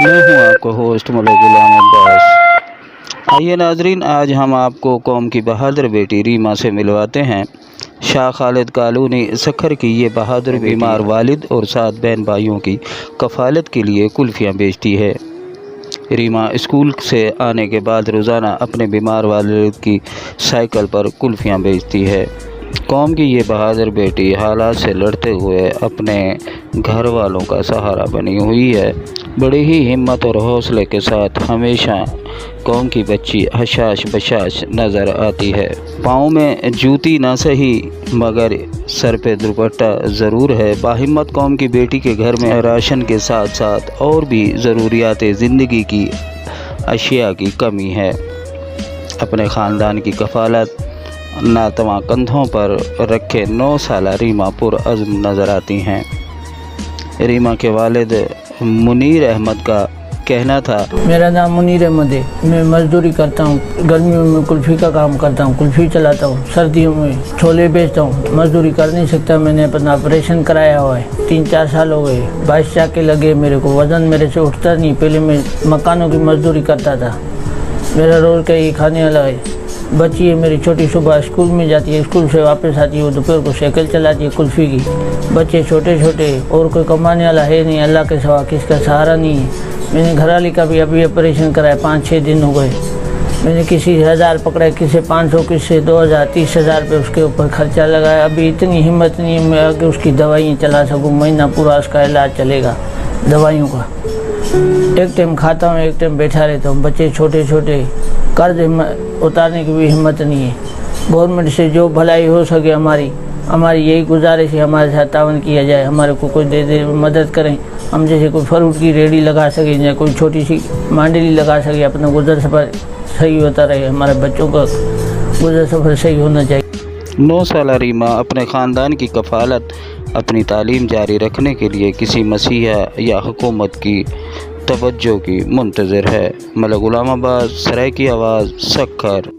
मैं हूं आपका होस्ट मलिक गुलाम अब्बास। आइए नाजरीन, आज हम आपको कौम की बहादुर बेटी रीमा से मिलवाते हैं। शाह खालिद कॉलोनी सखर की ये बहादुर बीमार वालिद और 7 बहन भाइयों की कफ़ालत के लिए कुल्फ़ियाँ बेचती है। रीमा स्कूल से आने के बाद रोज़ाना अपने बीमार वालिद की साइकिल पर कुल्फ़ियाँ बेचती है। कौम की ये बहादुर बेटी हालात से लड़ते हुए अपने घर वालों का सहारा बनी हुई है। बड़ी ही हिम्मत और हौसले के साथ हमेशा कौम की बच्ची हशाश बशाश नज़र आती है। पाँव में जूती ना सही मगर सर पे दुपट्टा ज़रूर है। बाहिम्मत कौम की बेटी के घर में राशन के साथ साथ और भी ज़रूरियात ज़िंदगी की अशिया की कमी है। अपने ख़ानदान की कफ़ालत नातवा कंधों पर रखे 9 साला रीमा पुरअज़्म नज़र आती हैं। रीमा के वालिद मुनीर अहमद का कहना था, मेरा नाम मुनीर अहमद है। मैं मजदूरी करता हूँ। गर्मियों में कुल्फ़ी का काम करता हूँ, कुल्फ़ी चलाता हूँ। सर्दियों में छोले बेचता हूँ। मजदूरी कर नहीं सकता। मैंने अपना ऑपरेशन कराया हुआ है। 3-4 साल हो गए। 22 चाके लगे मेरे को। वज़न मेरे से उठता नहीं। पहले मैं मकानों की मजदूरी करता था। मेरा रोज़ का ये खाने वाला है। बच्ची है मेरी छोटी, सुबह स्कूल में जाती है, स्कूल से वापस आती है, वो दोपहर को साइकिल चलाती है कुल्फ़ी की। बच्चे छोटे छोटे, और कोई कमाने वाला है नहीं, अल्लाह के सिवा किसका सहारा नहीं है। मैंने घरवाली का भी अभी ऑपरेशन कराया, 5-6 दिन हो गए। मैंने किसी 1000 पकड़ा, किसी 500, किसी 2000, 30,000 रुपये उसके ऊपर खर्चा लगाया। अभी इतनी हिम्मत नहीं है मैं आगे उसकी दवाइयाँ चला सकूँ। महीना पूरा उसका इलाज चलेगा दवाइयों का। एक टाइम खाता हूँ, एक टाइम बैठा रहता हूँ। बच्चे छोटे छोटे, कर्ज उतारने की भी हिम्मत नहीं है। गवर्नमेंट से जो भलाई हो सके हमारी यही गुजारिश है, हमारे साथ तावन किया जाए। हमारे को कोई दे मदद करें। हम जैसे कोई फ्रूट की रेडी लगा सकें या कोई छोटी सी मांडली लगा सके, अपना गुजर सफ़र सही होता रहे। हमारे बच्चों का गुजर सफ़र सही होना चाहिए। 9 साला रीमा अपने ख़ानदान की कफ़ालत अपनी तालीम जारी रखने के लिए किसी मसीहा या हुकूमत की तवज्जो की मुंतज़िर है। मलिक गुलाम अब्बास, सराय की आवाज़, सखर।